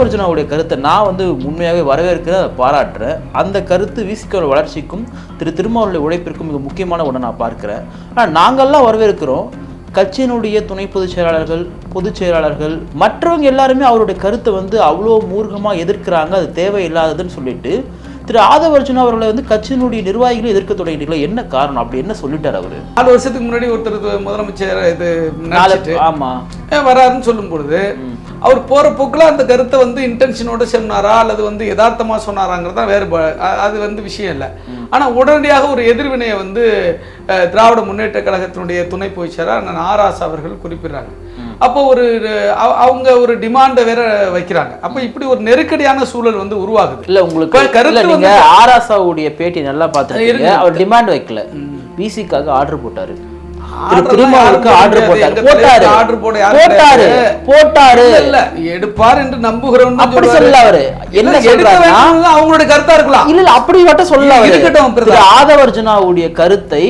ஆதவர்ஜுனாவுடைய கருத்தை நான் வந்து உண்மையாகவே வரவேற்கிற பாராட்டுறேன். அந்த கருத்து விசிகாவோட வளர்ச்சிக்கும் திருமாவளவனுடைய உழைப்பிற்கும் மிக முக்கியமான ஒன்று நான் பார்க்கிறேன். ஆனால் நாங்கள்லாம் வரவேற்கிறோம். கட்சியினுடைய துணை பொதுச் செயலாளர்கள் மற்றவங்க எல்லாருமே அவருடைய கருத்தை வந்து அவ்வளோ மூர்க்கமாக எதிர்க்கிறாங்க, அது தேவையில்லாததுன்னு சொல்லிட்டு திரு ஆதவர்ஜுனா அவர்களை வந்து கட்சியினுடைய நிர்வாகிகளை எதிர்க்க தொடங்கிட்டீங்களா? என்ன காரணம்? அப்படி என்ன சொல்லிட்டார் அவரு? 4 வருஷத்துக்கு முன்னாடி ஒருத்தர் முதலமைச்சர் இது ஆமா வராருன்னு சொல்லும் பொழுது அவர் போற போக்குல அந்த கருத்தை வந்து இன்டென்ஷனோட சொன்னாரா அல்லது வந்து யதார்த்தமா சொன்னாராங்கிறதா வேறுபாடு. அது வந்து விஷயம் இல்லை. ஆனா உடனடியாக ஒரு எதிர்வினையை வந்து திராவிட முன்னேற்ற கழகத்தினுடைய துணை பொதுச் செயலாளர் ஆராசா அவர்கள் குறிப்பிடுறாங்க. அப்போ அவங்க ஒரு டிமாண்டை வேற வைக்கிறாங்க. அப்ப இப்படி ஒரு நெருக்கடியான சூழல் வந்து உருவாகுது. இல்ல உங்களுக்கு கருத்து நீங்க ஆராசாவுடைய பேட்டி நல்லா பார்த்துருக்கீங்க. அவர் டிமாண்ட் வைக்கல, விசிகாக ஆர்டர் போட்டாரு. திருமாவளவனுக்கு ஆர்டர் போட்டாரு எடுப்பார் என்று நம்புகிறோம். அப்படி சொல்லல அவரு. என்ன சொல்றாருன்னா அவங்களுடைய கருத்தா இருக்கலாம். இல்ல அப்படி மட்டும் சொல்லல அவரு. ஆதவர்ஜுனாவுடைய கருத்தை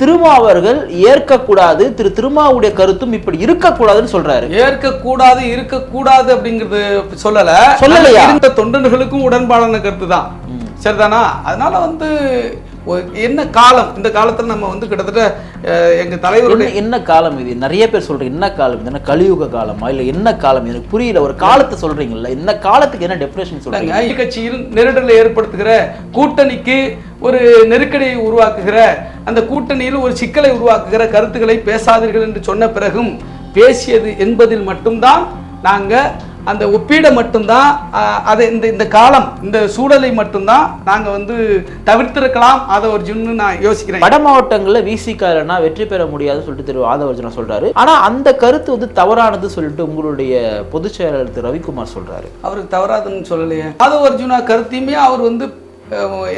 திருமாவர்கள் ஏற்கக்கூடாது, திருமாவுடைய கருத்தும் இப்படி இருக்கக்கூடாதுன்னு சொல்றாரு. இருக்கக்கூடாது அப்படிங்கிறது சொல்லலையா? இந்த தொண்டர்களுக்கும் உடன்பாடான கருத்து தான், சரிதானா? அதனால வந்து என்ன காலம், இந்த காலத்துல நம்ம வந்து கிட்டத்தட்ட எங்க தலைவருடைய என்ன காலம் இது? நிறைய பேர் சொல்றீங்க என்ன காலம் இது? என்ன கலியுக காலமா இல்ல என்ன காலம்? எனக்கு புரியல. ஒரு காலத்தை சொல்றீங்கல்ல, இந்த காலத்துக்கு என்ன டெஃபினேஷன் சொல்றீங்க? கட்சியில் நெருடலை ஏற்படுத்துகிற, கூட்டணிக்கு ஒரு நெருக்கடியை உருவாக்குகிற, அந்த கூட்டணியில் ஒரு சிக்கலை உருவாக்குகிற கருத்துக்களை பேசாதீர்கள் என்று சொன்ன பிறகும் பேசியது என்பதில் மட்டும்தான் நாங்க அந்த ஒப்பீடை மட்டும்தான் அதை இந்த காலம் இந்த சூழலை மட்டும்தான் நாங்க வந்து தவிர்த்திருக்கலாம். அதை ஒரு ஜுன்னு நான் யோசிக்கிறேன். வட மாவட்டங்களில் விசிகாரனா வெற்றி பெற முடியாதுன்னு சொல்லிட்டு திரு ஆதவர்ஜுனா சொல்றாரு. ஆனா அந்த கருத்து வந்து தவறானது சொல்லிட்டு உங்களுடைய பொதுச் செயலாளர் திரு ரவிக்குமார் சொல்றாரு. அவருக்கு தவறாதுன்னு சொல்லலையே. ஆதவர்ஜுனா கருத்தையுமே அவர் வந்து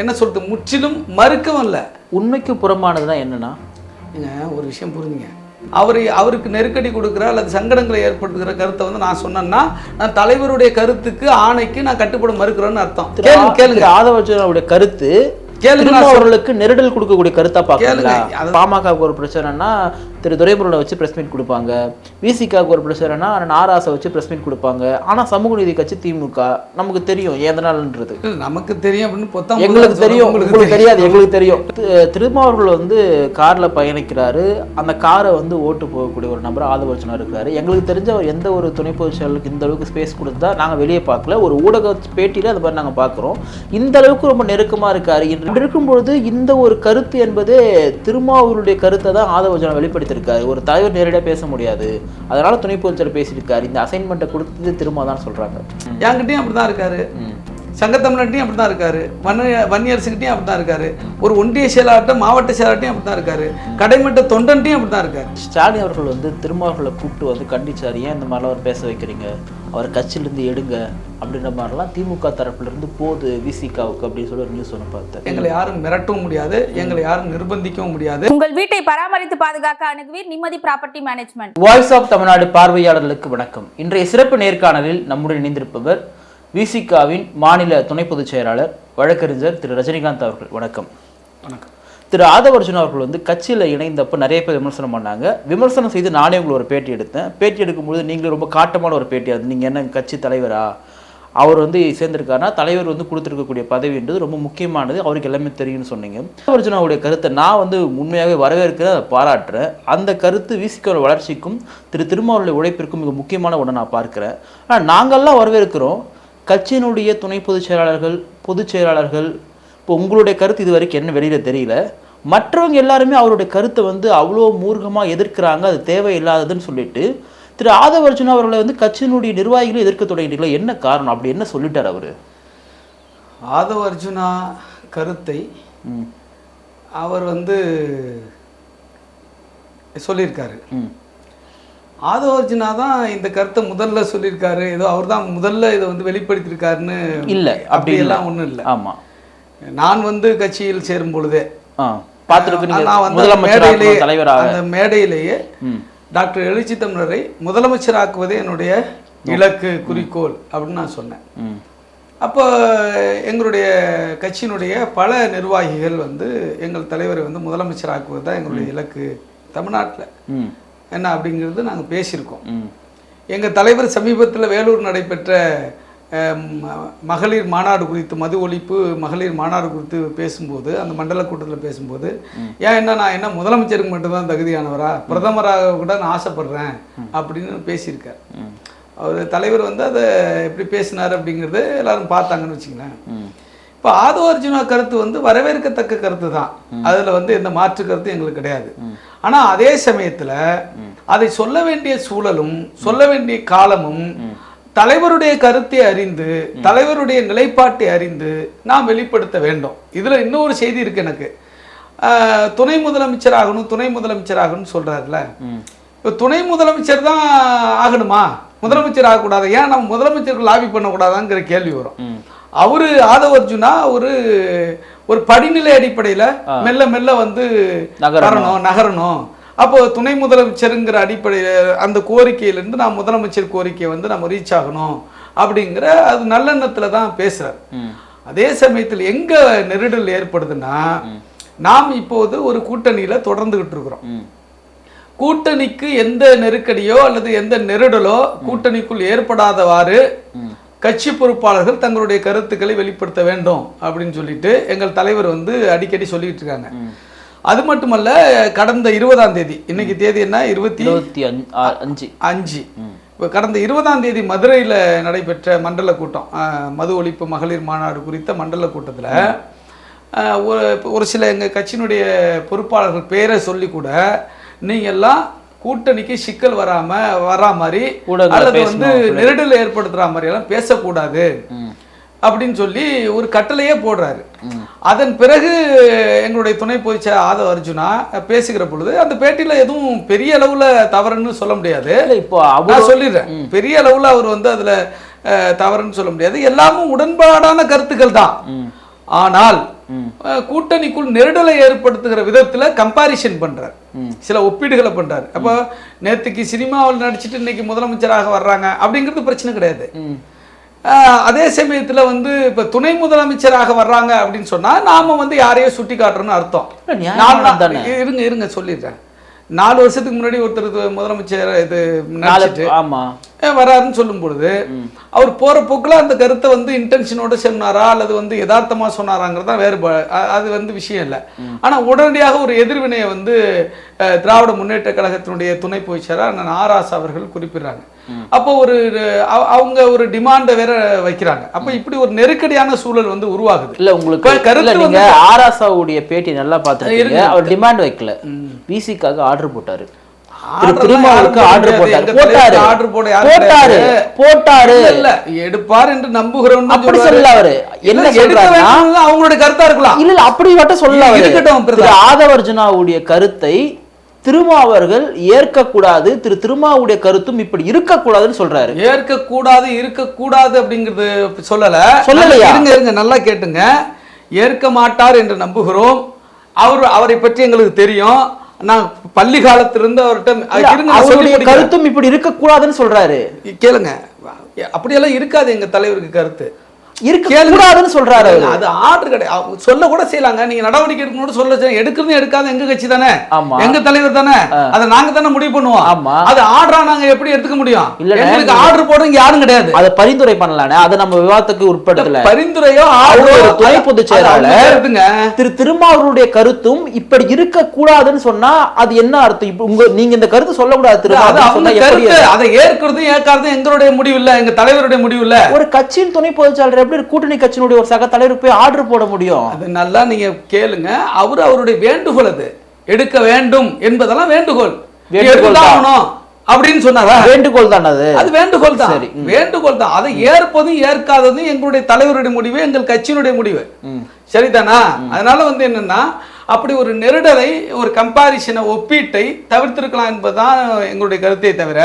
என்ன சொல்றது, முற்றிலும் மறுக்கவும் இல்லை. உண்மைக்கு புறம்பானதுதான் என்னன்னா, ஒரு விஷயம் புரிஞ்சுங்க, அவருக்கு நெருக்கடி கொடுக்குற அல்லது சங்கடங்களை ஏற்படுத்துகிற கருத்தை வந்து நான் சொன்னேன்னா நான் தலைவருடைய கருத்துக்கு ஆணைக்கு நான் கட்டுப்பட மறுக்கிறேன்னு அர்த்தம். கேளுங்க, ஆதவர்ஜுனாவுடைய கருத்து அவர்களுக்கு நெருடல் கொடுக்கக்கூடிய கருத்தா பாக்கல. பாமக ஒரு பிரச்சனைனா திரு துரைமுருகனை வச்சு பிரஸ் மீட் கொடுப்பாங்க, விசிகாவுக்கு ஒரு பிரச்சனைனா ஆராசை வச்சு பிரஸ் மீட் கொடுப்பாங்க. ஆனா சமூக நீதி கட்சி திமுக நமக்கு தெரியும் எதனாலன்றது. நமக்கு தெரியும் அப்படின்னு எங்களுக்கு தெரியும், உங்களுக்கு தெரியாது, எங்களுக்கு தெரியும். திருமாவர்கள் வந்து கார்ல பயணிக்கிறாரு, அந்த காரை வந்து ஓட்டு போகக்கூடிய ஒரு நபர் ஆதவர்ஜுனா இருக்கிறாரு. எங்களுக்கு தெரிஞ்ச எந்த ஒரு துணை பொதுச் செயலாளருக்கு இந்த அளவுக்கு ஸ்பேஸ் கொடுத்தா நாங்க வெளியே பார்க்கல. ஒரு ஊடக பேட்டியில அது மாதிரி நாங்க பாக்குறோம். இந்த அளவுக்கு ரொம்ப நெருக்கமா இருக்காரு. இருக்கும்பொழுது இந்த ஒரு கருத்து என்பது திருமாவூருடைய கருத்தை தான் ஆதவர்ஜுனா வெளிப்படுத்தியிருக்காரு. ஒரு தலைவர் நேரடியாக பேச முடியாது, அதனால துணை பொதுச் செயலர் பேசியிருக்காரு. இந்த அசைன்மெண்ட்டை கொடுத்தது திருமா தான் சொல்றாங்க. என்கிட்டயும் அப்படிதான் இருக்காரு, சங்கத்தமிழ்கிட்டையும் அப்படி தான் இருக்காரு, வன்னியரசுகிட்டையும் அப்படி தான் இருக்காரு, ஒரு ஒன்றிய செயலாளர்கிட்ட மாவட்ட செயலாளர்கிட்டையும் அப்படி தான் இருக்காரு, கடைமட்ட தொண்டன்ட்டையும் அப்படி தான் இருக்காரு. ஸ்டாலின் அவர்கள் வந்து திருமாவர்களை கூப்பிட்டு வந்து கண்டிச்சார். ஏன் இந்த மாதிரிலாம் அவர் பேச வைக்கிறீங்க, அவர் கட்சியிலிருந்து எடுங்க அப்படின்ற மாதிரிலாம் திமுக தரப்புல இருந்து போது விசிகாவுக்கு அப்படின்னு சொல்லி ஒரு நியூஸ் ஒன்று பார்த்தேன். எங்களை யாரும் மிரட்டவும் முடியாது, எங்களை யாரும் நிர்பந்திக்கவும் முடியாது. உங்கள் வீட்டை பராமரித்து பாதுகாக்க அணுகுவீர் நிம்மதி property management. Voice of Tamil Nadu பார்வையாளர்களுக்கு வணக்கம். இன்றைய சிறப்பு நேர்காணலில் நம்முடன் இணைந்திருப்பவர் விசிகாவின் மாநில துணை பொதுச் செயலாளர் வழக்கறிஞர் திரு ரஜினிகாந்த் அவர்கள். வணக்கம். வணக்கம். திரு ஆதவர்ஜுனா அவர்கள் வந்து கட்சியில் இணைந்தப்போ நிறைய பேர் விமர்சனம் பண்ணாங்க. விமர்சனம் செய்து நானே உங்களுக்கு ஒரு பேட்டி எடுத்தேன். பேட்டி எடுக்கும்போது நீங்களும் ரொம்ப காட்டமான ஒரு பேட்டியாக இருந்தது. நீங்கள் என்ன கட்சி தலைவரா, அவர் வந்து சேர்ந்திருக்காருன்னா தலைவர் வந்து கொடுத்துருக்கக்கூடிய பதவின்றது ரொம்ப முக்கியமானது, அவருக்கு எல்லாமே தெரியும்னு சொன்னீங்க. ஆதவர்ஜுனாவுடைய கருத்தை நான் வந்து உண்மையாகவே வரவேற்கிற பாராட்டுறேன். அந்த கருத்து விசிகாவோட வளர்ச்சிக்கும் திருமாவளவனுடைய உழைப்பிற்கும் மிக முக்கியமான ஒன்று நான் பார்க்கிறேன். ஆனால் நாங்கள்லாம் வரவேற்கிறோம். கட்சியினுடைய துணை பொதுச் செயலாளர்கள் இப்போ உங்களுடைய கருத்து இது வரைக்கும் என்ன வெளியில தெரியல. மற்றவங்க எல்லாருமே அவருடைய கருத்தை வந்து அவ்வளோ மூர்க்கமாக எதிர்க்கிறாங்க, அது தேவையில்லாததுன்னு சொல்லிட்டு திரு ஆதவர்ஜுனா அவர்களை வந்து கட்சியினுடைய நிர்வாகிகளை எதிர்க்க தொடங்கிட்டீங்களா? என்ன காரணம்? அப்படி என்ன சொல்லிட்டார் அவரு? ஆதவர்ஜுனா கருத்தை அவர் வந்து சொல்லியிருக்காரு. ஆதவர்ஜுனா தான் இந்த கருத்தை முதல்ல சொல்லியிருக்காரு, ஏதோ அவர் தான் முதல்ல இதை வந்து வெளிப்படுத்தியிருக்காருன்னு இல்லை. அப்படி எல்லாம் ஒன்றும் இல்லை. ஆமாம், நான் வந்து கட்சியில் சேரும் பொழுதே அந்த மேடையிலேயே டாக்டர் எழுச்சி தமிழரை முதலமைச்சராக்குவதே என்னுடைய இலக்கு, குறிக்கோள் அப்படின்னு நான் சொன்னேன். அப்போ எங்களுடைய கட்சியினுடைய பல நிர்வாகிகள் வந்து எங்கள் தலைவரை வந்து முதலமைச்சராக்குவது தான் எங்களுடைய இலக்கு தமிழ்நாட்டில் என்ன அப்படிங்கிறது நாங்கள் பேசியிருக்கோம். எங்கள் தலைவர் சமீபத்தில் வேலூர் நடைபெற்ற மகளிர் மாநாடு குறித்து மது ஒழிப்பு மகளிர் மாநாடு குறித்து பேசும்போது அந்த மண்டல கூட்டத்தில் பேசும்போது நான் என்ன முதலமைச்சருக்கு மட்டும்தான் தகுதியானவரா, பிரதமராக கூட நான் ஆசைப்படுறேன் அப்படின்னு பேசியிருக்கார். அவர் தலைவர் வந்து அதை எப்படி பேசினார் அப்படிங்கிறது எல்லாரும் பார்த்தாங்கன்னு வச்சுங்களேன். இப்போ ஆதவ அர்ஜுனா கருத்து வந்து வரவேற்கத்தக்க கருத்து தான், அதில் வந்து எந்த மாற்று கருத்து எங்களுக்கு கிடையாது. ஆனால் அதே சமயத்தில் அதை சொல்ல வேண்டிய சூழலும் சொல்ல வேண்டிய காலமும் தலைவருடைய கருத்தை அறிந்து தலைவருடைய நிலைப்பாட்டை அறிந்து நாம் வெளிப்படுத்த வேண்டும். இதில் இன்னொரு செய்தி இருக்கு எனக்கு. துணை முதலமைச்சராகணும் சொல்றாருல, இப்போ துணை முதலமைச்சர் தான் ஆகணுமா, முதலமைச்சர் ஆகக்கூடாது, ஏன் நம்ம முதலமைச்சருக்கு லாபி பண்ணக்கூடாதாங்கிற கேள்வி வரும். அவரு ஆதவ அர்ஜுனா ஒரு படிநிலை அடிப்படையில் மெல்ல மெல்ல வந்து நகரணும். அப்போ துணை முதலமைச்சருங்கிற அடிப்படையில் அந்த கோரிக்கையிலேருந்து நான் முதலமைச்சர் கோரிக்கையை வந்து நம்ம ரீச் ஆகணும் அப்படிங்கிற அது நல்லெண்ணத்தில் தான் பேசுறாரு. அதே சமயத்தில் எங்க நெருடல் ஏற்படுதுன்னா, நாம் இப்போது ஒரு கூட்டணியில தொடர்ந்துகிட்டு இருக்கிறோம். கூட்டணிக்கு எந்த நெருக்கடியோ அல்லது எந்த நெருடலோ கூட்டணிக்குள் ஏற்படாதவாறு கட்சி பொறுப்பாளர்கள் தங்களுடைய கருத்துக்களை வெளிப்படுத்த வேண்டும் அப்படின்னு சொல்லிட்டு எங்கள் தலைவர் வந்து அடிக்கடி சொல்லிட்டு இருக்காங்க. அது மட்டுமல்ல, கடந்த 20ஆம் தேதி, இன்னைக்கு தேதி என்ன, 25 இப்போ கடந்த 20ஆம் தேதி மதுரையில் நடைபெற்ற மண்டல கூட்டம், மது ஒழிப்பு மகளிர் மாநாடு குறித்த மண்டல கூட்டத்தில் ஒரு சில எங்கள் கட்சியினுடைய பொறுப்பாளர்கள் பேரை சொல்லி கூட நீங்கள்லாம் கூட்டணிக்கு சிக்கல் வரா மாதிரி அல்லது வந்து நெருடல் ஏற்படுத்துற மாதிரி எல்லாம் பேசக்கூடாது அப்படின்னு சொல்லி ஒரு கட்டளையே போடுறாரு. அதன் பிறகு எங்களுடைய துணை பொதுச்செயலாளர் ஆதவ அர்ஜுனா பேசுகிற பொழுது அந்த பேட்டியில எதுவும் பெரிய அளவுல தவறுன்னு சொல்ல முடியாது. இப்போ நான் சொல்லிடுறேன், பெரிய அளவுல அவர் வந்து அதுல தவறுன்னு சொல்ல முடியாது, எல்லாமும் உடன்பாடான கருத்துக்கள் தான். ஆனால் கூட்டணிக்குள் நெருடலை ஏற்படுத்துகிற விதத்துல கம்பாரிசன் பண்றார், சில ஒப்பீடுகளை பண்றாரு. அப்போ நேற்றுக்கு சினிமாவில் நடிச்சுட்டு இன்னைக்கு முதலமைச்சராக வர்றாங்க அப்படிங்கிறது பிரச்சனை கிடையாது. அதே சமயத்துல வந்து இப்ப துணை முதலமைச்சராக வர்றாங்க அப்படின்னு சொன்னா நாம வந்து யாரையோ சுட்டி காட்டுறோம்னு அர்த்தம். இருங்க சொல்லிடுறேன். 4 வருஷத்துக்கு முன்னாடி ஒருத்தர் முதலமைச்சர் இது வராருன்னு சொல்லும் பொழுது அவர் போற போக்குல அந்த கருத்தை வந்து இன்டென்ஷனோட சொன்னாரா அல்லது வந்து யதார்த்தமா சொன்னாராங்கிறதா வேறுபாடு, அது வந்து விஷயம் இல்லை. ஆனா உடனடியாக ஒரு எதிர்வினையை வந்து திராவிட முன்னேற்ற கழகத்தினுடைய துணை பொதுச்செயலாளர் அண்ணன் ஆராசா அவர்கள் குறிப்பிடுறாங்க. அப்போ அவங்க ஒரு டிமாண்டை வேற வைக்கிறாங்க. அப்ப இப்படி ஒரு நெருக்கடியான சூழல் வந்து உருவாகுது. இல்ல உங்களுக்கு கருத்து ஆராசாவுடைய பேட்டி நல்லா பார்த்துருக்கீங்க. அவர் டிமாண்ட் வைக்கல, பிசிக்காக ஆர்டர் போட்டாரு, எடுப்பார் என்று நம்புகிறோம். அவங்களுடைய கருத்தா இருக்கலாம், இல்ல அப்படி மட்டும் சொல்ல. ஆதவ அர்ஜுனாவுடைய கருத்தை திருமாவர்கள் ஏற்கக்கூடாது, திருமாவுடைய கருத்தும் இப்படி இருக்கக்கூடாதுன்னு சொல்றாரு. இருக்கக்கூடாது அப்படிங்கிறது சொல்லலையா? இருங்க நல்லா கேட்டுங்க. ஏற்க மாட்டார் என்று நம்புகிறோம். அவரை பற்றி எங்களுக்கு தெரியும். நான் பள்ளி காலத்திலிருந்து அவருடைய கருத்தும் இப்படி இருக்கக்கூடாதுன்னு சொல்றாரு. கேளுங்க, அப்படியெல்லாம் இருக்காது எங்க தலைவருக்கு கருத்து இருக்கக்கூடாதுன்னு சொல்றாரு. அது ஆர்டர் கிடையாது, சொல்ல கூட செய்யலாங்க. நீங்க நடவடிக்கை எடுக்கணும் சொல்ல, எடுக்கிறது எடுக்காது எங்க கட்சி தானே, எங்க தலைவர் தானே, அதை நாங்க தானே முடிவு பண்ணுவோம். அது ஆர்டரா நாங்க எப்படி எடுத்துக்க முடியும்? இல்ல ஆர்டர் போடுறவங்க யாரும் கிடையாது. அதை பரிந்துரை பண்ணலானே, அதை நம்ம விவாதத்துக்கு உட்படுத்தல. பரிந்துரையோ துணை பொதுச் செயலாளர் திருமாவருடைய கருத்தும் இப்படி இருக்க கூடாதுன்னு சொன்னா அது என்ன அர்த்தம்? இப்ப நீங்க இந்த கருத்து சொல்லக்கூடாது, அதை ஏற்கிறதும் ஏற்காததும் எங்களுடைய முடிவு இல்ல, எங்க தலைவருடைய முடிவு இல்ல. ஒரு கட்சியின் துணை பொதுச் செயலாளர் கூட்டணி கட்சியினுடைய ஒரு சக தலைவருக்கு போய் ஆர்டர் போட முடியும்? அது நல்லா நீங்க கேளுங்க. அவருடைய வேண்டுகோள், அது எடுக்க வேண்டும் என்பதெல்லாம் வேண்டுகோள் அப்படின்னு சொன்னாரா? வேண்டுகோள் தான், அது வேண்டுகோள் தான். சரி, வேண்டுகோள் தான். அதை ஏற்பதும் ஏற்காததும் எங்களுடைய தலைவருடைய முடிவு, எங்கள் கட்சியினுடைய முடிவு, சரிதானா? அதனால வந்து என்னன்னா, அப்படி ஒரு நெருடலை, ஒரு கம்பாரிசனை, ஒப்பீட்டை தவிர்த்திருக்கலாம் என்பதுதான் எங்களுடைய கருத்தை தவிர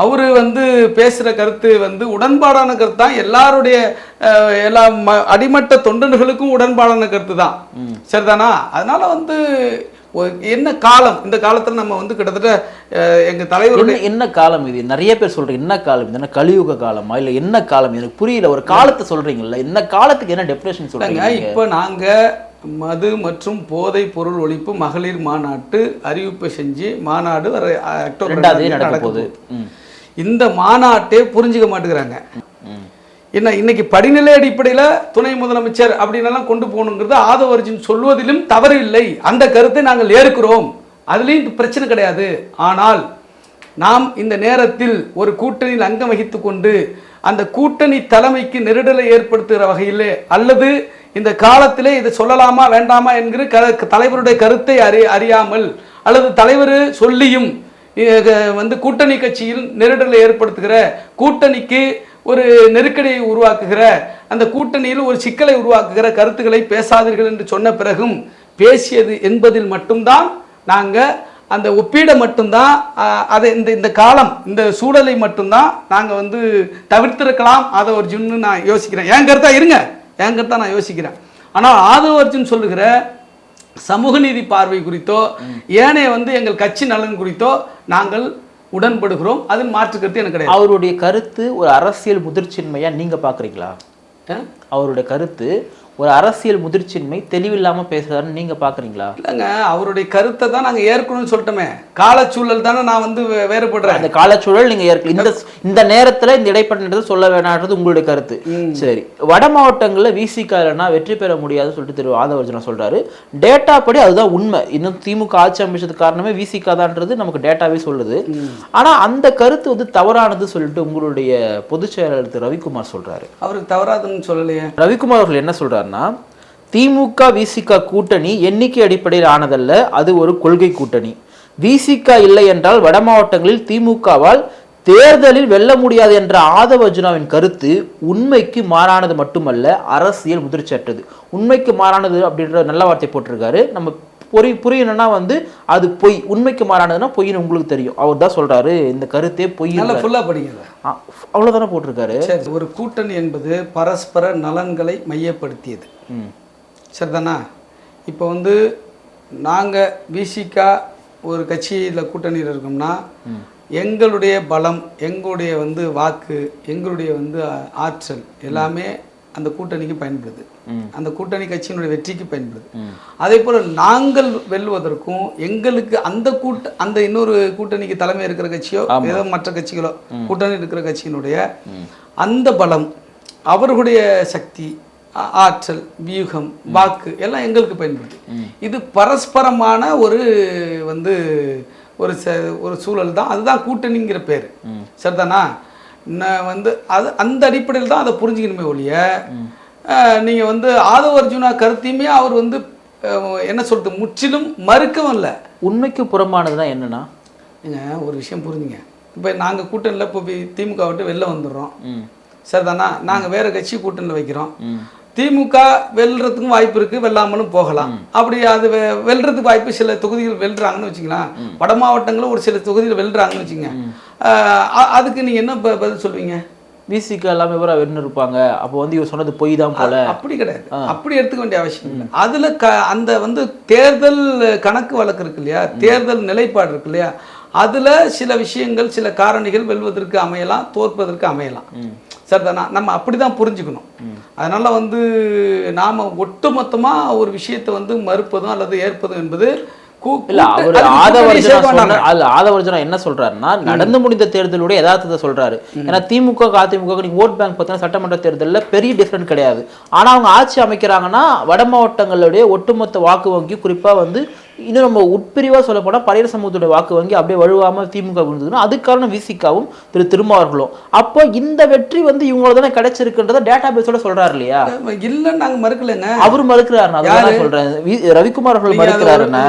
அவரு வந்து பேசுற கருத்து வந்து உடன்பாடான கருத்து தான். எல்லாருடைய எல்லா அடிமட்ட தொண்டர்களுக்கும் உடன்பாடான கருத்து தான், சரிதானா? அதனால வந்து என்ன காலம், இந்த காலத்துல நம்ம வந்து கிட்டத்தட்ட எங்க தலைவருடைய என்ன காலம் இது? நிறைய பேர் சொல்றீங்க என்ன காலம் இது, என்ன கலியுக காலமா இல்ல என்ன காலம்? எனக்கு புரியல. ஒரு காலத்தை சொல்றீங்கல்ல, என்ன காலத்துக்கு என்ன டெஃபினேஷன் சொல்றீங்க? இப்ப நாங்க மது மற்றும் போதை பொருள் ஒழிப்பு மகளிர் மாநாட்டு அறிவிப்பை செஞ்சு மாநாடு அக்டோபர் 2 நடக்க போகுது. இந்த மாநாட்டே புரிஞ்சுக்க மாட்டேங்கிறாங்க. இன்னைக்கு படிநிலை அடிப்படையில் துணை முதலமைச்சர் அப்படின்னெல்லாம் கொண்டு போகணுங்கிறது ஆதவ அர்ஜுன் சொல்வதிலும் தவறு இல்லை. அந்த கருத்தை நாங்கள் ஏற்கிறோம், அதுலேயும் பிரச்சனை கிடையாது. ஆனால் நாம் இந்த நேரத்தில் ஒரு கூட்டணியில் அங்கம் வகித்து கொண்டு அந்த கூட்டணி தலைமைக்கு நெருடலை ஏற்படுத்துகிற வகையில் அல்லது இந்த காலத்திலே இதை சொல்லலாமா வேண்டாமா என்கிற தலைவருடைய கருத்தை அறியாமல் அல்லது தலைவர் சொல்லியும் கூட்டணி கட்சியில் நெருடலை ஏற்படுத்துகிற, கூட்டணிக்கு ஒரு நெருக்கடியை உருவாக்குகிற, அந்த கூட்டணியில் ஒரு சிக்கலை உருவாக்குகிற கருத்துக்களை பேசாதீர்கள் என்று சொன்ன பிறகும் பேசியது என்பதில் மட்டும்தான் நாங்கள் அந்த ஒப்பீடை மட்டும்தான் அதை இந்த காலம் இந்த சூழலை மட்டும்தான் நாங்கள் தவிர்த்திருக்கலாம் ஆதவ அர்ஜுன்னு நான் யோசிக்கிறேன். என் கருத்தா இருங்க, என் கருத்தா நான் யோசிக்கிறேன். ஆனால் ஆதவ அர்ஜுன் சொல்லுகிற சமூக நீதி பார்வை குறித்தோ ஏனைய எங்கள் கட்சி நலன் குறித்தோ நாங்கள் உடன்படுகிறோம். அதில் மாற்று கருத்து எனக்கு கிடையாது. அவருடைய கருத்து ஒரு அரசியல் முதிர்ச்சின்மையா நீங்க பாக்குறீங்களா? அவருடைய கருத்து ஒரு அரசியல் முதிர்ச்சின்மை, தெளிவில்லாமல் பேசுறாருன்னு நீங்க பாக்குறீங்களா? இல்லைங்க, அவருடைய கருத்தை தான் நாங்கள் ஏற்கணும்னு சொல்லிட்டோமே. காலச்சூழல் தானே நான் வேறுபடுறேன். அந்த காலச்சூழல் நீங்க இந்த நேரத்தில் இந்த இடைப்பட்டது சொல்ல வேணான்றது உங்களுடைய கருத்து. சரி, வட மாவட்டங்களில் விசிகாலனா வெற்றி பெற முடியாதுன்னு சொல்லிட்டு திரு ஆதவ அர்ஜுனா சொல்றாரு. டேட்டா படி அதுதான் உண்மை. இன்னும் திமுக ஆட்சி அமைச்சதுக்கு காரணமே விசிகா தான்ன்றது நமக்கு டேட்டாவே சொல்லுது. ஆனா அந்த கருத்து தவறானது சொல்லிட்டு உங்களுடைய பொதுச் செயலாளர் திரு ரவிக்குமார் சொல்றாரு. அவருக்கு தவறாதுன்னு சொல்லலையே. ரவிக்குமார் அவர்கள் என்ன சொல்றாரு? திமுக விசிக கூட்டணி எண்ணிக்கை அடிப்படையில் ஆனதல்ல, அது ஒரு கொள்கை கூட்டணி. விசிக இல்லை என்றால் வட மாவட்டங்களில் திமுகவால் தேர்தலில் வெல்ல முடியாது என்ற ஆதவ அர்ஜுனாவின் கருத்து உண்மைக்கு மாறானது மட்டுமல்ல, அரசியல் முதிர்ச்சியற்றது. உண்மைக்கு மாறானது அப்படின்ற நல்ல வார்த்தை போட்டிருக்காரு. நம்ம புரியணும்னா அது பொய். உண்மைக்கு மாறானதுன்னா பொய்ன்னு உங்களுக்கு தெரியும். அவர் தான் சொல்றாரு இந்த கருத்தே பொய். அவ்வளவுதானே போட்டிருக்காரு. ஒரு கூட்டணி என்பது பரஸ்பர நலன்களை மையப்படுத்தியது, சரிதானா? இப்போ நாங்கள் விசிகா ஒரு கட்சியில் கூட்டணியில் இருக்கோம்னா எங்களுடைய பலம், எங்களுடைய வாக்கு, எங்களுடைய ஆற்றல் எல்லாமே அந்த கூட்டணிக்கு பயன்படுது, அந்த கூட்டணி கட்சியினுடைய வெற்றிக்கு பயன்படுது. அதே போல் நாங்கள் வெல்வதற்கும் எங்களுக்கு அந்த இன்னொரு கூட்டணிக்கு தலைமை இருக்கிற கட்சியோ ஏதோ மற்ற கட்சிகளோ கூட்டணி இருக்கிற கட்சியினுடைய அந்த பலம், அவர்களுடைய சக்தி, ஆற்றல், வியூகம், வாக்கு எல்லாம் எங்களுக்கு பயன்படுது. இது பரஸ்பரமான ஒரு ஒரு சூழல் தான். அதுதான் கூட்டணிங்கிற பேர், சரிதானா? அது அந்த அடிப்படையில் தான் அதை புரிஞ்சுக்கணுமே ஒழிய நீங்கள் ஆதவ அர்ஜுனா கருத்தையுமே அவர் என்ன சொல்றது முற்றிலும் மறுக்கவும் இல்லை. உண்மைக்கு புறம்பானதுதான் என்னன்னா, நீங்கள் ஒரு விஷயம் புரிஞ்சுங்க. இப்போ நாங்கள் கூட்டணியில் இப்போ திமுக விட்டு வெளில வந்துடுறோம், சரிதானா? நாங்கள் வேற கட்சி கூட்டணியில் வைக்கிறோம். திமுக வெல்றதுக்கும் வாய்ப்பு இருக்குது, வெல்லாமலும் போகலாம். அப்படி அது வெல்றதுக்கு வாய்ப்பு சில தொகுதிகள் வெல்றாங்கன்னு வச்சுக்கலாம். வட மாவட்டங்களும் ஒரு சில தொகுதிகள் வெல்றாங்கன்னு வச்சுங்க. அதுக்கு நீங்கள் என்ன பதில் சொல்வீங்க? விசிக்கு எல்லாமே இவராக வென்று இருப்பாங்க, அப்போ இவர் சொன்னது பொய் தான் போல. அப்படி கிடையாது, அப்படி எடுத்துக்க வேண்டிய அவசியம் இல்லை. அதில் அந்த தேர்தல் கணக்கு வழக்கு இருக்கு இல்லையா, தேர்தல் நிலைப்பாடு இருக்கு இல்லையா, அதில் சில விஷயங்கள், சில காரணிகள் வெல்வதற்கு அமையலாம், தோற்பதற்கு அமையலாம், சரிதானா? நம்ம அப்படி தான் புரிஞ்சுக்கணும். அதனால் நாம் ஒட்டுமொத்தமாக ஒரு விஷயத்தை மறுப்பதும் அல்லது ஏற்பதும் என்பது ஆதவ அர்ஜுனா என்ன சொல்றாருன்னா, நடந்து முடிந்த தேர்தலுடைய யதார்த்தத்தை சொல்றாரு. ஏன்னா திமுக அதிமுக நீங்க ஓட் பேங்க் பார்த்தீங்கன்னா சட்டமன்ற தேர்தலில் பெரிய டிஃபரன்ஸ் கிடையாது. ஆனா அவங்க ஆட்சி அமைக்கிறாங்கன்னா வட மாவட்டங்களுடைய ஒட்டுமொத்த வாக்கு வங்கி, குறிப்பா இன்னும் நம்ம உட்பிரிவா சொல்ல போனா பழைய சமூகத்துடைய வாக்கு வங்கி அப்படியே வலுவாம திமுக இருந்ததுன்னா அதுக்கு காரணம் விசிகாவும் திருமாவர்களும். அப்போ இந்த வெற்றி இவங்களோட தானே கிடைச்சிருக்குன்றத டேட்டா பேஸோட சொல்றாரு இல்லையா? இல்லன்னு நாங்க மறுக்கலங்க, அவர் மறுக்கிறாரு. அதான் சொல்றேன், ரவிக்குமார் அவர்கள் மறுக்கிறாருன்னா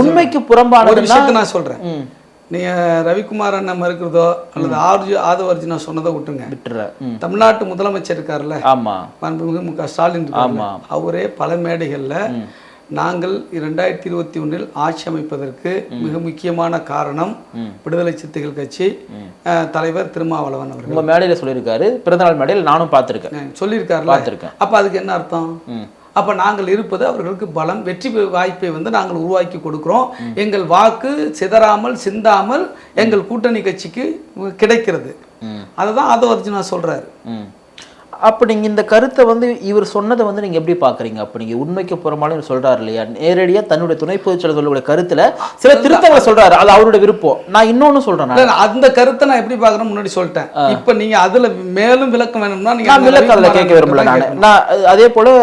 உண்மைக்கு புறம்பான நான் சொல்றேன். நீங்க ரவிக்குமார் அண்ணன் மறுக்கிறதோ அல்லது ஆதவ அர்ஜுனா சொன்னதை விட்டுற. தமிழ்நாட்டு முதலமைச்சர் இருக்காருல்ல, மாண்புமிகு மு.க. ஸ்டாலின், அவரே பல மேடைகள்ல நாங்கள் 2021 ஆட்சி அமைப்பதற்கு மிக முக்கியமான காரணம் விடுதலை சிறுத்தைகள் கட்சி தலைவர் திருமாவளவன் அவர்கள் உங்க மேடையில சொல்லியிருக்காரு. பிறந்தநாள் மேடையில் நானும் பார்த்திருக்கேன், சொல்லியிருக்காரு. அப்ப அதுக்கு என்ன அர்த்தம்? அப்ப நாங்கள் இருப்பது அவர்களுக்கு பலம், வெற்றி வாய்ப்பை நாங்கள் உருவாக்கி கொடுக்கிறோம். எங்கள் வாக்கு சிதறாமல் சிந்தாமல் எங்கள் கூட்டணி கட்சிக்கு கிடைக்கிறது. அதுதான் ஆதவ அர்ஜுனா சொல்றாரு. அப்போ நீங்கள் இந்த கருத்தை வந்து இவர் சொன்னதை வந்து நீங்கள் எப்படி பார்க்குறீங்க? அப்போ நீங்கள் உண்மைக்கு புறமான இவர் சொல்கிறார் இல்லையா, நேரடியாக தன்னுடைய துணை பொதுச்செயலாளர் சொல்லக்கூடிய கருத்தில் சில திருத்தங்களை சொல்கிறாரு, அது அவருடைய விருப்பம். நான் இன்னொன்று சொல்கிறேன், அந்த கருத்தை நான் எப்படி பார்க்குறேன்னு முன்னாடி சொல்லிட்டேன். இப்போ நீங்கள் அதில் மேலும் விளக்கம் வேணும்னா நான் விளக்கம் அதில் கேட்க விரும்பல. நான் அதே போல்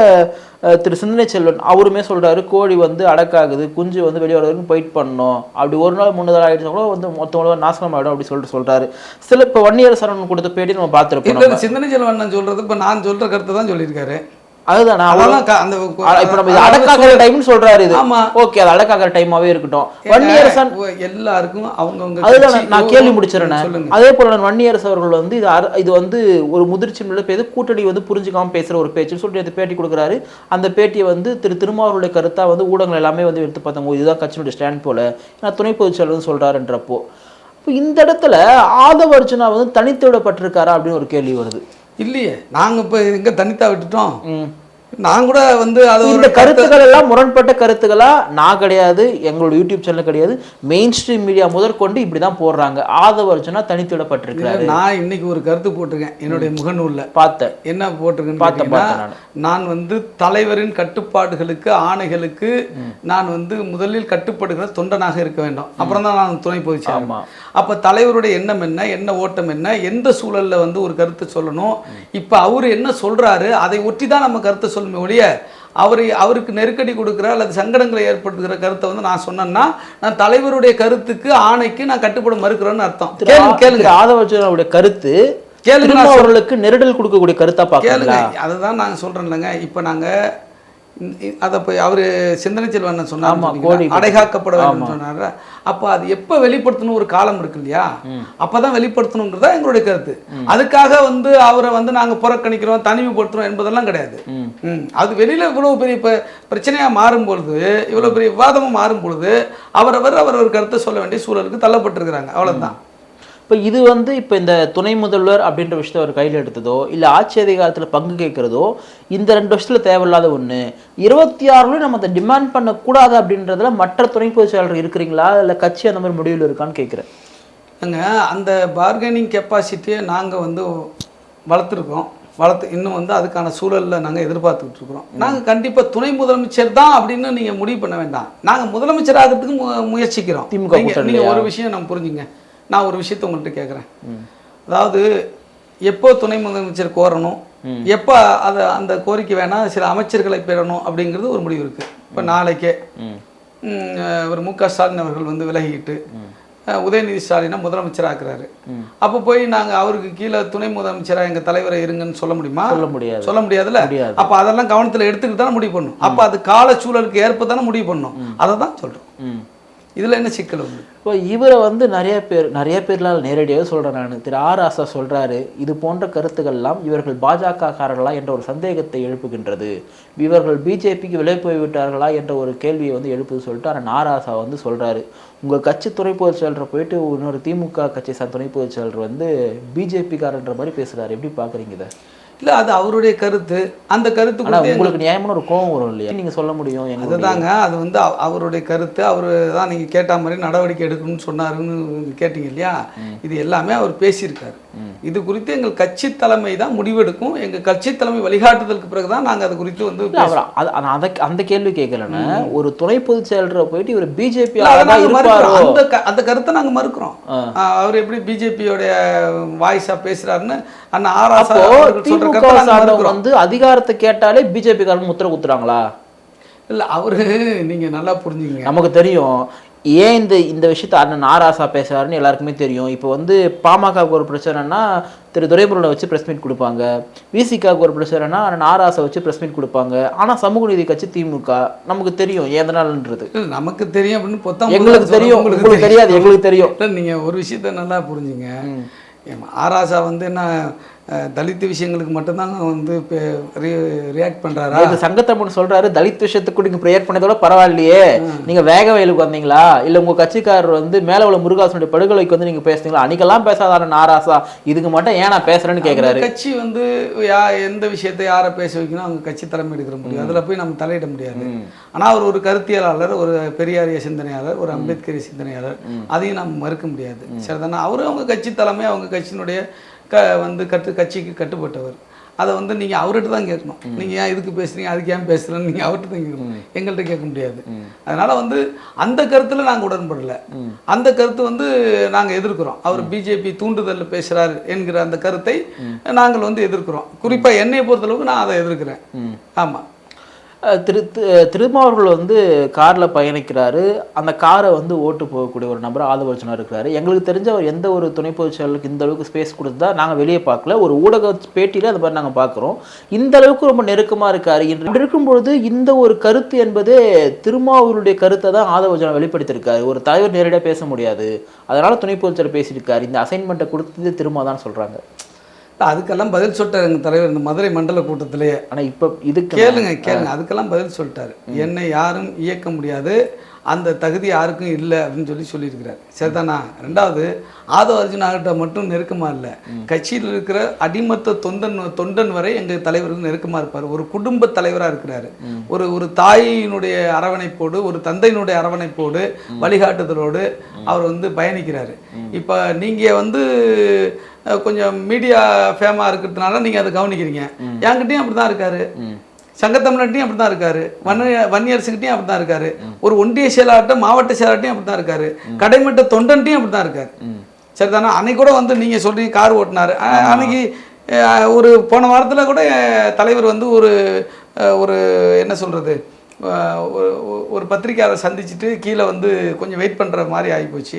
திரு சிந்தனை செல்வன் அவருமே சொல்றாரு, கோழி வந்து அடக்காகுது, குஞ்சு வந்து வெளியே வரைக்கும் வெயிட் பண்ணணும், அப்படி ஒரு நாள் 3 நாள் ஆயிடுச்சு கூட வந்து மொத்தம் நாசனம் ஆகிடும் அப்படி சொல்றாரு. சில இப்போ வன்னியர் சரணன் கொடுத்த பேட்டி நம்ம பார்த்துருப்போம். சிந்தனை செல்வன் நான் சொல்றது இப்போ நான் சொல்ற கருத்தை தான் சொல்லியிருக்காரு. அதுதான் இப்ப நம்ம அடக்காக்கிற டைம்னு சொல்றாரு. இது ஓகே, அது அடக்காக்கிற டைமாவே இருக்கட்டும். வன்னியரசன் எல்லாருக்கும் அவங்க அதுதான் நான் கேள்வி முடிச்சிடறேன். அதே போல வன்னியரசு அவர்கள் வந்து இது வந்து ஒரு முதிர்ச்சி நிலை பேச கூட்டணி வந்து புரிஞ்சுக்காம பேசுற ஒரு பேச்சுன்னு சொல்லிட்டு பேட்டி கொடுக்குறாரு. அந்த பேட்டியை வந்து திருமாவளவனுடைய கருத்தா வந்து ஊடகங்கள் எல்லாமே வந்து எடுத்து பார்த்தாங்க, இதுதான் கட்சியினுடைய ஸ்டாண்ட் போல நான் துணை பொதுச் செயலாளர் சொல்றாருன்றப்போ இப்போ இந்த இடத்துல ஆதவ அர்ஜுனா வந்து தனித்து விடப்பட்டிருக்காரா அப்படின்னு ஒரு கேள்வி வருது. இல்லையே, நாங்க இப்ப எங்க தனித்தா விட்டுட்டோம். நான் கூட வந்து இந்த கருத்துக்கள் எல்லாம் முரண்பட்ட கருத்துக்களா நான் கிடையாது, எங்களோட யூடியூப் சேனல் கிடையாது, மெயின் ஸ்ட்ரீம் மீடியா முதற்கொண்டு இப்படிதான் போடுறாங்க. ஆதவ அர்ஜுனா தனித்து விடப்பட்டிருக்காரு. நான் இன்னைக்கு ஒரு கருத்து போட்டிருக்கேன் என்னுடைய முகநூல்ல. பார்த்தேன். என்ன போட்டிருக்கேன்? நான் வந்து தலைவரின் கட்டுப்பாடுகளுக்கு ஆணைகளுக்கு நான் வந்து முதலில் கட்டுப்படுகிற தொண்டனாக இருக்க வேண்டும், அப்புறம் தான் நான் துணை பொதுச் செயலாளர். அப்ப தலைவருடைய எண்ணம் என்ன, என்ன ஓட்டம் என்ன, எந்த சூழல்ல வந்து ஒரு கருத்து சொல்லணும், இப்ப அவரு என்ன சொல்றாரு அதை ஒட்டி தான் நம்ம கருத்தை சொல்லணும் ஒழிய அவருக்கு நெருக்கடி கொடுக்குற அல்லது சங்கடங்களை ஏற்படுத்துகிற கருத்தை வந்து நான் சொன்னேன்னா நான் தலைவருடைய கருத்துக்கு ஆணைக்கு நான் கட்டுப்பட மறுக்கிறேன்னு அர்த்தம். கேளுங்க, ஆதவ அர்ஜுனாவுடைய கருத்து அவர்களுக்கு நெருடல் கொடுக்கக்கூடிய கருத்தா பாருங்க. அதுதான் நாங்க சொல்றேன் இல்லைங்க. இப்ப நாங்க அதை போய் அவரு சிந்தனை செல்வன் சொன்னார் அடைகாக்கப்பட வேண்டும் சொன்னார். அப்போ அது எப்போ வெளிப்படுத்தணும் ஒரு காலம் இருக்கு இல்லையா, அப்பதான் வெளிப்படுத்தணுங்கிறதா எங்களுடைய கருத்து. அதுக்காக வந்து அவரை வந்து நாங்க புறக்கணிக்கிறோம் தனிமைப்படுத்துறோம் என்பதெல்லாம் கிடையாது. அது வெளியில இவ்வளவு பெரிய பிரச்சனையா மாறும் பொழுது, இவ்வளவு பெரிய விவாதமா மாறும் பொழுது அவர் ஒரு கருத்தை சொல்ல வேண்டிய சூழலுக்கு தள்ளப்பட்டிருக்கிறாங்க, அவ்வளவுதான். இப்போ இது வந்து இப்போ இந்த துணை முதல்வர் அப்படின்ற விஷயத்தை அவர் கையில் எடுத்ததோ இல்லை ஆட்சி அதிகாரத்தில் பங்கு கேட்குறதோ இந்த 2 வருஷத்தில் தேவையில்லாத ஒன்று. 26 நம்ம அதை டிமாண்ட் பண்ணக்கூடாது அப்படின்றதுல மற்ற துணை பொதுச் செயலாளர் இருக்கிறீங்களா, இல்லை கட்சி அந்த மாதிரி முடிவில் இருக்கான்னு கேட்குறேன். அந்த பார்கெனிங் கெப்பாசிட்டியை நாங்கள் வந்து வளர்த்து இன்னும் வந்து அதுக்கான சூழலில் நாங்கள் எதிர்பார்த்துக்கிட்டு இருக்கிறோம். நாங்கள் கண்டிப்பாக துணை முதலமைச்சர் தான் அப்படின்னு நீங்கள் முடிவு பண்ண வேண்டாம், நாங்கள் முதலமைச்சர் ஆகிறதுக்கு முயற்சிக்கிறோம். நீங்கள் ஒரு விஷயம் நம்ம புரிஞ்சுங்க, நான் ஒரு விஷயத்தை உங்கள்கிட்ட கேட்குறேன். அதாவது எப்போ துணை முதலமைச்சர் கோரணும், எப்போ அந்த கோரிக்கை வேணால் சில அமைச்சர்களை பெறணும் அப்படிங்கிறது ஒரு முடிவு இருக்குது. இப்போ நாளைக்கே ஒரு மு.க. ஸ்டாலின் அவர்கள் வந்து விலகிட்டு உதயநிதி ஸ்டாலினை முதலமைச்சர் ஆக்குறாரு. அப்போ போய் நாங்கள் அவருக்கு கீழே துணை முதலமைச்சராக எங்கள் தலைவரை இருங்கன்னு சொல்ல முடியுமா? சொல்ல முடியாதுல்ல. அப்போ அதெல்லாம் கவனத்தில் எடுத்துக்கிட்டு தானே முடிவு பண்ணணும். அப்போ அது கால சூழலுக்கு ஏற்ப தானே முடிவு பண்ணணும். அதை தான் சொல்கிறோம். இதில் என்ன சிக்கல் வந்து இப்போ இவரை வந்து நிறைய பேர்லாம் நேரடியாக சொல்கிறேன் நான். திரு ஆர் ராசா சொல்கிறாரு, இது போன்ற கருத்துக்கள்லாம் இவர்கள் பாஜகக்காரர்களா என்ற ஒரு சந்தேகத்தை எழுப்புகின்றது, இவர்கள் பிஜேபிக்கு விலை போய்விட்டார்களா என்ற ஒரு கேள்வியை வந்து எழுப்புது சொல்லிட்டு ஆனால் ஆர் ராசா வந்து சொல்கிறாரு. உங்கள் கட்சி துணை பொதுச் செயலரை போயிட்டு இன்னொரு திமுக கட்சி துணை பொதுச் செயலர் வந்து பிஜேபிக்காரன்ற மாதிரி பேசுகிறாரு. எப்படி பார்க்குறீங்க இதை? இல்லை, அது அவருடைய கருத்து. அந்த கருத்து உங்களுக்கு நியாயமான ஒரு கோபம் வரும் இல்லையா, நீங்கள் சொல்ல முடியும். அதுதாங்க, அது வந்து அவருடைய கருத்து. அவர் தான் நீங்கள் கேட்ட மாதிரி நடவடிக்கை எடுக்கணும்னு சொன்னாருன்னு கேட்டீங்க இல்லையா, இது எல்லாமே அவர் பேசியிருக்காரு. இது குறித்து எங்கள் கட்சி தலைமை தான் முடிவெடுக்கும். எங்கள் கட்சி தலைமை வழிகாட்டுதலுக்கு பிறகு தான் நாங்கள் அது குறித்து வந்து அந்த கேள்வி கேட்கலன்னா ஒரு துணை பொதுச் செயலரை போயிட்டு இவர் பிஜேபி அந்த கருத்தை நாங்கள் மறுக்கிறோம். அவர் எப்படி பிஜேபியோடைய வாய்ஸா பேசுறாருன்னு அண்ணா ஆராசா வந்து அதிகாரத்தை கேட்டாலே பிஜேபி காரங்க முத்திர குத்துறாங்களா? இல்ல, அவரு நீங்க நல்லா புரிஞ்சுங்க. நமக்கு தெரியும் ஏன் இந்த விஷயத்த அண்ணன் ஆராசா பேசுறாருன்னு எல்லாருக்குமே தெரியும். இப்போ வந்து பாமகவுக்கு ஒரு பிரச்சனைனா திரு துரைமுருகனை வச்சு ப்ரெஸ் மீட் கொடுப்பாங்க, விசிகாவுக்கு ஒரு பிரச்சனைனா அண்ணன் ஆராசா வச்சு ப்ரெஸ் மீட் கொடுப்பாங்க. ஆனால் சமூக நீதி கட்சி திமுக நமக்கு தெரியும் எதனாலன்றது. நமக்கு தெரியும் அப்படின்னு எங்களுக்கு தெரியும், உங்களுக்கு தெரியாது, எங்களுக்கு தெரியும். நீங்க ஒரு விஷயத்த நல்லா புரிஞ்சுங்க. ஆராசா வந்து என்ன தலித் விஷயங்களுக்கு மட்டும்தான் வந்து ரியாக்ட் பண்றாரா? இது சங்கத்தமிழ் சொல்றாரு, தலித் விஷயத்துக்கு நீங்க ப்ரேயர் பண்ணதோட பரவாயில்லையே, நீங்க வேக வயலுக்கு வந்தீங்களா இல்ல உங்க கட்சிக்காரர் வந்து மேல உள்ள முருகாசனுடைய படுகொலைக்கு வந்து நீங்க பேசுறீங்களா? அன்னைக்கெல்லாம் பேசாதான நாராசா, இதுக்கு மட்டும் ஏன் நான் பேசுறேன்னு கேட்கிறாரு. கட்சி வந்து எந்த விஷயத்தை யாரை பேச வைக்கணும் அவங்க கட்சி தலைமை எடுக்கிற முடியும், அதுல போய் நம்ம தலையிட முடியாது. ஆனா அவர் ஒரு கருத்தியலாளர், ஒரு பெரியாரிய சிந்தனையாளர், ஒரு அம்பேத்கரிய சிந்தனையாளர், அதையும் நம்ம மறுக்க முடியாது. சரிதானே? அவரு அவங்க கட்சி தலைமை, அவங்க கட்சியினுடைய வந்து கட்சிக்கு கட்டுப்பட்டவர். அதை வந்து நீங்கள் அவர்கிட்ட தான் கேட்கணும். நீங்கள் ஏன் இதுக்கு பேசுகிறீங்க, அதுக்கு ஏன் பேசுகிறேன்னு நீங்கள் அவர்கிட்ட தான் கேட்கணும், எங்கள்கிட்ட கேட்க முடியாது. அதனால் வந்து அந்த கருத்தில் நாங்கள் உடன்படலை. அந்த கருத்து வந்து நாங்கள் எதிர்க்கிறோம். அவர் பிஜேபி தூண்டுதல் பேசுகிறார் என்கிற அந்த கருத்தை நாங்கள் வந்து எதிர்க்கிறோம். குறிப்பாக என்னை பொறுத்தளவுக்கு நான் அதை எதிர்க்கிறேன். ஆமாம். திருமாவர்கள் வந்து காரில் பயணிக்கிறாரு. அந்த காரை வந்து ஓட்டு போகக்கூடிய ஒரு நபர் ஆதவர்ஜனா இருக்கிறாரு. எங்களுக்கு தெரிஞ்ச அவர் எந்த ஒரு துணை பொதுச் செயலருக்கு இந்த அளவுக்கு ஸ்பேஸ் கொடுத்தா நாங்கள் வெளியே பார்க்கல. ஒரு ஊடக பேட்டியில் அந்த மாதிரி நாங்கள் பார்க்குறோம். இந்த அளவுக்கு ரொம்ப நெருக்கமாக இருக்காரு என்று இருக்கும்பொழுது இந்த ஒரு கருத்து என்பது திருமாவர்களுடைய கருத்தை தான் ஆதவர்ஜனா வெளிப்படுத்தியிருக்காரு. ஒரு தலைவர் நேரடியாக பேச முடியாது, அதனால துணை பொதுச் செயலர் பேசியிருக்காரு. இந்த அசைன்மெண்ட்டை கொடுத்தது திருமா தான் சொல்கிறாங்க. அதுக்கெல்லாம் பதில் சொல்லிட்டார் எங்கள் தலைவர் இந்த மதுரை மண்டல கூட்டத்திலேயே. ஆனால் இப்போ இது கேளுங்க அதுக்கெல்லாம் பதில் சொல்லிட்டாரு. என்னை யாரும் இயக்க முடியாது, அந்த தகுதி யாருக்கும் இல்லை அப்படின்னு சொல்லியிருக்கிறார். சரிதானா? ரெண்டாவது, ஆதவ அர்ஜுனாகிட்ட மட்டும் நெருக்கமாக இல்லை, கட்சியில் இருக்கிற அடிமத்த தொண்டன் வரை எங்கள் தலைவருக்கு நெருக்கமாக இருப்பார். ஒரு குடும்ப தலைவராக இருக்கிறாரு. ஒரு தாயினுடைய அரவணைப்போடு, ஒரு தந்தையினுடைய அரவணைப்போடு, வழிகாட்டுதலோடு அவர் வந்து பயணிக்கிறாரு. இப்போ நீங்கள் வந்து கொஞ்சம் மீடியா ஃபேமாக இருக்கிறதுனால நீங்கள் அதை கவனிக்கிறீங்க. என்கிட்டையும் அப்படி தான் இருக்காரு, சங்கத்தமிழ்கிட்டையும் அப்படி தான் இருக்காரு, வன்னியரசுகிட்டையும் அப்படி தான் இருக்காரு, ஒரு ஒன்றிய செயலாளர்கிட்ட மாவட்ட செயலாளர்கிட்டையும் அப்படி தான் இருக்காரு, கடைமட்ட தொண்டன்ட்டையும் அப்படி தான் இருக்காரு. சரிதானா? அன்னைக்கு கூட வந்து நீங்கள் சொல்கிறீங்க கார் ஓட்டினார். அன்னைக்கு ஒரு போன வாரத்தில் கூட தலைவர் வந்து ஒரு என்ன சொல்கிறது, ஒரு பத்திரிக்கையாளரை சந்திச்சுட்டு கீழே வந்து கொஞ்சம் வெயிட் பண்ணுற மாதிரி ஆகிப்போச்சு.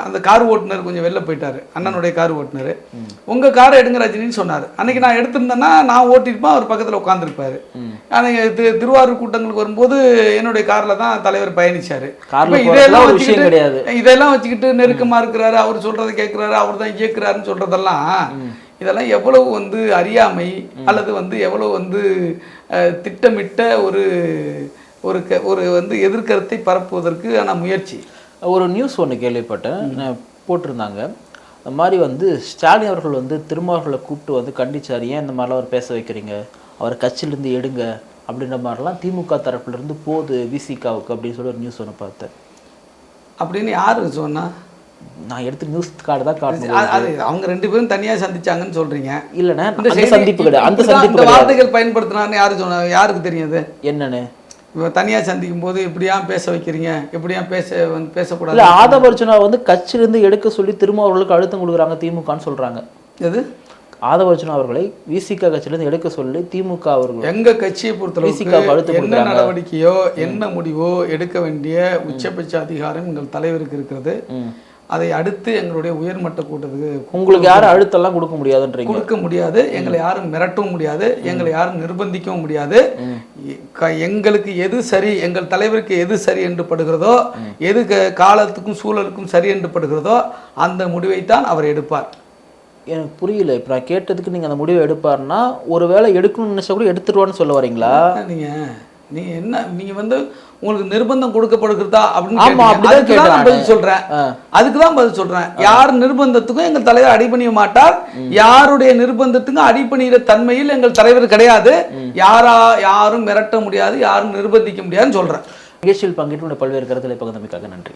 அந்த கார் ஓட்டுநர் கொஞ்சம் வெளில போயிட்டார், அண்ணனுடைய கார் ஓட்டுநர். உங்கள் காரை எடுங்க ரஜினின்னு சொன்னார். அன்றைக்கி நான் எடுத்திருந்தேன்னா நான் ஓட்டிருப்பேன், அவர் பக்கத்தில் உட்காந்துருப்பார். அன்றைக்கி திருவாரூர் கூட்டங்களுக்கு வரும்போது என்னுடைய காரில் தான் தலைவர் பயணிச்சார். இதெல்லாம் வச்சுக்கிட்டு நெருக்கமாக இருக்கிறாரு, அவர் சொல்கிறத கேட்குறாரு, அவர் தான் இயக்குறாருன்னு சொல்கிறதெல்லாம் இதெல்லாம் எவ்வளவு வந்து அறியாமை அல்லது வந்து எவ்வளவு வந்து திட்டமிட்ட ஒரு வந்து எதிர்கருத்தை பரப்புவதற்கு ஆன முயற்சி. ஒரு நியூஸ் ஒன்று கேள்விப்பட்டேன், போட்டிருந்தாங்க. அந்த மாதிரி வந்து ஸ்டாலின் அவர்கள் வந்து திருமாவர்களை கூப்பிட்டு வந்து கண்டிச்சார். ஏன் இந்த மாதிரிலாம் அவர் பேச வைக்கிறீங்க, அவர் கட்சியிலேருந்து எடுங்க அப்படின்ற மாதிரிலாம் திமுக தரப்புலேருந்து போகுது விசிகாவுக்கு அப்படின்னு சொல்லி ஒரு நியூஸ் ஒன்று பார்த்தேன். அப்படின்னு யாரு சொன்னா? நான் எடுத்து நியூஸ் கார்டு தான் காட்டுறேன். அது அவங்க ரெண்டு பேரும் தனியாக சந்திச்சாங்கன்னு சொல்றீங்க. இல்லைண்ணா, அந்த சந்திப்பு கிடையாது. அந்த சந்திப்பு வார்த்தைகள் பயன்படுத்தினான்னு யாரு சொன்னாங்க? யாருக்கு தெரியாது என்னன்னு? தனியாக சந்திக்கும் போது இப்படியா பேச வைக்கிறீங்க, எப்படியா பேசக்கூடாது. இல்லை, ஆதவ அர்ஜுனா வந்து கட்சியிலிருந்து எடுக்க சொல்லி திருமாவர்களுக்கு அழுத்தம் கொடுக்குறாங்க திமுகன்னு சொல்றாங்க. எது? ஆதவ அர்ஜுனா அவர்களை விசிக கட்சியிலிருந்து எடுக்க சொல்லி திமுக அவர்கள் எங்க கட்சியை பொறுத்தளவுக்கு என்ன நடவடிக்கையோ என்ன முடிவோ எடுக்க வேண்டிய உச்சபட்ச அதிகாரம் எங்கள் தலைவருக்கு இருக்கிறது. அதை அடுத்து எங்களுடைய உயர்மட்ட கூட்டத்துக்கு உங்களுக்கு யாரும் அழுத்தெல்லாம் கொடுக்க முடியாதுன்றீங்க? கொடுக்க முடியாது. எங்களை யாரும் மிரட்டவும் முடியாது, எங்களை யாரும் நிர்பந்திக்கவும் முடியாது. எங்களுக்கு எது சரி, எங்கள் தலைவருக்கு எது சரி என்று படுகிறதோ, எது காலத்துக்கும் சூழலுக்கும் சரி என்று படுகிறதோ அந்த முடிவைத்தான் அவர் எடுப்பார். எனக்கு புரியல. இப்போ நான் கேட்டதுக்கு நீங்கள் அந்த முடிவை எடுப்பார்னா ஒருவேளை எடுக்கணும்னு நினைச்சா கூட எடுத்துருவான்னு சொல்ல வரீங்களா? நீங்கள் என்ன, நீங்கள் வந்து உங்களுக்கு நிர்பந்தம் கொடுக்கப்படுகிறதா அப்படின்னு பதில் சொல்றேன். அதுக்கு தான் பதில் சொல்றேன். யார் நிர்பந்தத்துக்கும் எங்கள் தலைவர் அடிபணிய மாட்டார். யாருடைய நிர்பந்தத்துக்கும் அடிபணிகிற தன்மையில் எங்கள் தலைவர் கிடையாது. யாரும் மிரட்ட முடியாது, யாரும் நிர்பந்திக்க முடியாதுன்னு சொல்றேன். நிகழ்ச்சியில் பங்கேற்று பல்வேறு கருத்துக்களை பகிர்ந்தமைக்காக நன்றி.